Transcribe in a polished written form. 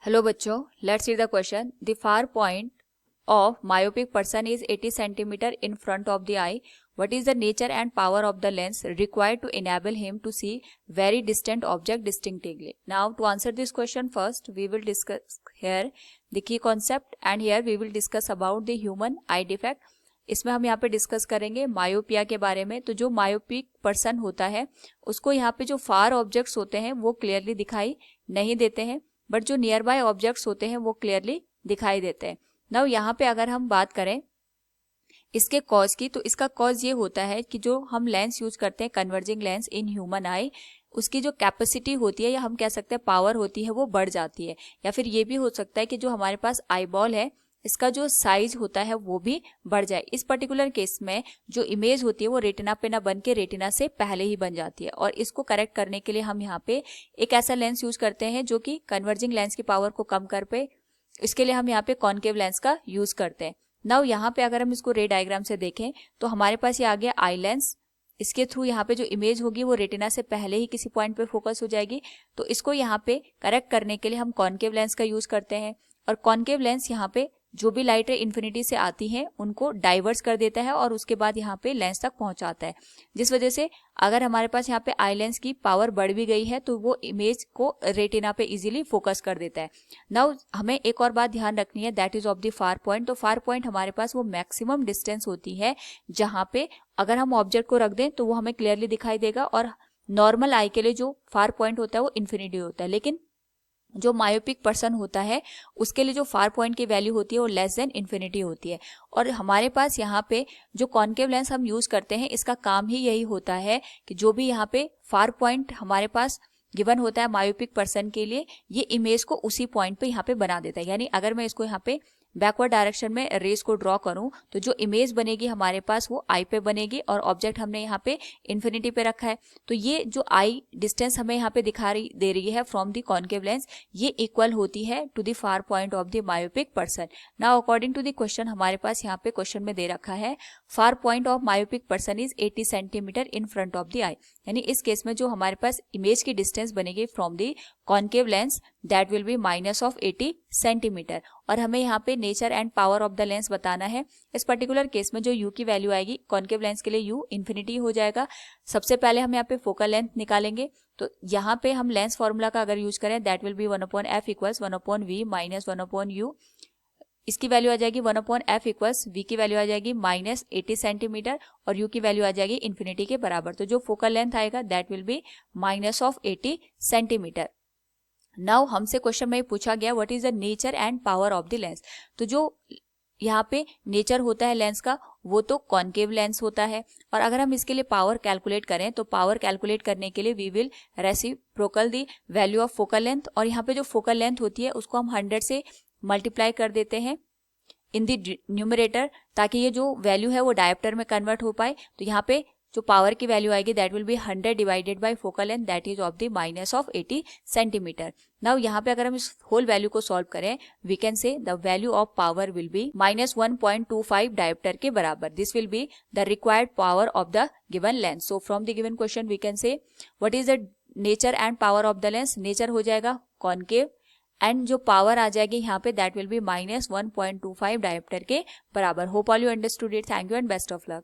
Hello बच्चों, let's read the question. The far point of myopic person is 80 centimeter in front of the eye. What is the nature and power of the lens required to enable him to see very distant object distinctly? Now to answer this question, first we will discuss here the key concept and here we will discuss about the human eye defect. इसमें हम यहाँ पे discuss करेंगे myopia के बारे में. तो जो मायोपिक पर्सन होता है उसको यहाँ पे जो फार ऑब्जेक्ट्स होते हैं वो क्लियरली दिखाई नहीं देते हैं, बट जो नियर बाय ऑब्जेक्ट्स होते हैं वो क्लियरली दिखाई देते हैं. नाउ यहाँ पे अगर हम बात करें इसके कॉज की, तो इसका कॉज ये होता है कि जो हम लेंस यूज करते हैं कन्वर्जिंग लेंस इन ह्यूमन आई, उसकी जो कैपेसिटी होती है या हम कह सकते हैं पावर होती है वो बढ़ जाती है. या फिर ये भी हो सकता है कि जो हमारे पास आई बॉल है इसका जो साइज होता है वो भी बढ़ जाए. इस पर्टिकुलर केस में जो इमेज होती है वो रेटिना पे ना बन के रेटिना से पहले ही बन जाती है. और इसको करेक्ट करने के लिए हम यहाँ पे एक ऐसा लेंस यूज करते हैं जो कि कन्वर्जिंग लेंस की पावर को कम कर पे. इसके लिए हम यहाँ पे कॉन्केव लेंस का यूज करते हैं. नाउ यहाँ पे अगर हम इसको रे डायग्राम से देखें तो हमारे पास ये आ गया आई लेंस. इसके थ्रू यहाँ पे जो इमेज होगी वो रेटिना से पहले ही किसी पॉइंट पे फोकस हो जाएगी. तो इसको यहाँ पे करेक्ट करने के लिए हम कॉन्केव लेंस का यूज करते हैं. और कॉन्केव लेंस यहाँ पे जो भी लाइट रे इन्फिनिटी से आती है उनको डाइवर्स कर देता है और उसके बाद यहाँ पे लेंस तक पहुंचाता है, जिस वजह से अगर हमारे पास यहाँ पे आई लेंस की पावर बढ़ भी गई है तो वो इमेज को रेटिना पे इजीली फोकस कर देता है. नाउ हमें एक और बात ध्यान रखनी है, that is of the far point. तो फार पॉइंट हमारे पास वो मैक्सिमम डिस्टेंस होती है जहाँ पे अगर हम ऑब्जेक्ट को रख दें तो वो हमें क्लियरली दिखाई देगा. और नॉर्मल आई के लिए जो फार पॉइंट होता है वो इन्फिनिटी होता है, लेकिन जो मायोपिक पर्सन होता है उसके लिए जो फार पॉइंट की वैल्यू होती है वो लेस देन इन्फिनिटी होती है. और हमारे पास यहाँ पे जो कॉन्केव लेंस हम यूज करते हैं इसका काम ही यही होता है कि जो भी यहाँ पे फार पॉइंट हमारे पास गिवन होता है मायोपिक पर्सन के लिए, ये इमेज को उसी पॉइंट पे यहाँ पे बना देता है. यानी अगर मैं इसको यहाँ पे बैकवर्ड डायरेक्शन में रेस को ड्रॉ करूं तो जो इमेज बनेगी हमारे पास वो आई पे बनेगी और ऑब्जेक्ट हमने यहाँ पे इन्फिनिटी पे रखा है. तो ये जो आई डिस्टेंस हमें यहाँ पे दिखाई दे रही है फ्रॉम द कॉन्केव लेंस, ये इक्वल होती है to the far point of the myopic person. Now according to the question हमारे पास यहाँ पे क्वेश्चन में दे रखा है far point of myopic person is 80 centimetre in front of the eye. यानी इस केस में जो हमारे पास इमेज की डिस्टेंस बनेगी from the concave lens that will be minus of 80 centimetre. और हमें यहाँ पे nature and power of the lens बताना है. इस पर्टिकुलर केस में जो यू की वैल्यू आएगी कॉन्केव लेंस के लिए यू इन्फिनिटी हो जाएगा. सबसे पहले हम यहाँ पे फोकल लेंथ निकालेंगे. तो यहाँ पे हम लेंस फॉर्मूला का अगर यूज करें that will B 1/f equals 1/v minus 1/u. इसकी वैल्यू आ जाएगी 1/f इक्वल्स v की वैल्यू आ जाएगी माइनस 80 सेंटीमीटर और u की वैल्यू आ जाएगी इन्फिनिटी के बराबर. तो जो फोकल लेंथ आएगा that will be minus of 80 centimetre. Now हमसे क्वेश्चन में पूछा गया what is the nature and power of the lens. तो जो यहाँ पे नेचर होता है लेंस का वो तो कॉन्केव लेंस होता है. और अगर हम इसके लिए पावर कैलकुलेट करें तो पावर कैलकुलेट करने के लिए we will reciprocal the value of focal length. और यहाँ पे जो फोकल लेंथ होती है उसको हम 100 से मल्टीप्लाई कर देते हैं इन द न्यूमरेटर ताकि ये जो वैल्यू है वो डायोप्टर में कन्वर्ट हो पाए. तो यहाँ पे जो पावर की वैल्यू आएगी that will be 100 divided by focal length that is of the minus of 80 centimetre. Now यहाँ पे अगर हम इस होल वैल्यू को सॉल्व करें we can say the value of power will be minus 1.25 dioptre के बराबर. This will be the required power of the given lens. So from the given question we can say what is the nature and power of the lens. Nature हो जाएगा concave and जो power आ जाएगी यहाँ पे that will be minus 1.25 dioptre के बराबर. Hope all you understood it. Thank you and best of luck.